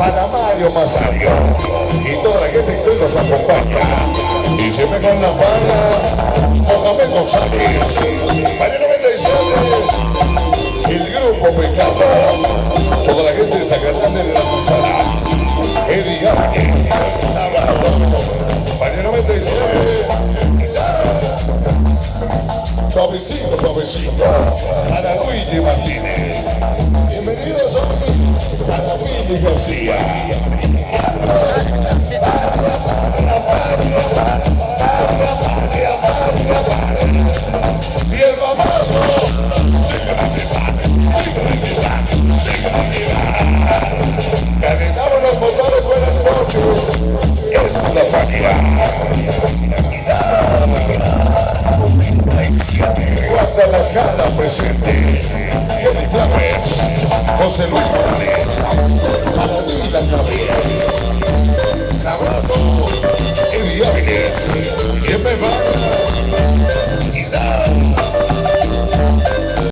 para Mario Masario y toda la gente que hoy nos acompaña. Y siempre con la pana, Mohamed González. Mario 97, el grupo Pecado. Toda la gente de Zacatlán de la Manzana. Eddie Árquez. Abrazo. Mario 97. Suavecito, suavecito. Para Luigi Martínez. Bienvenidos hoy a Luigi García. Y el famoso. Calentamos los motores, buenas noches. Es la fania. Guadalajara presente. Jenny Flowers, José Luis Morales, Aladila Gabriel. Un abrazo.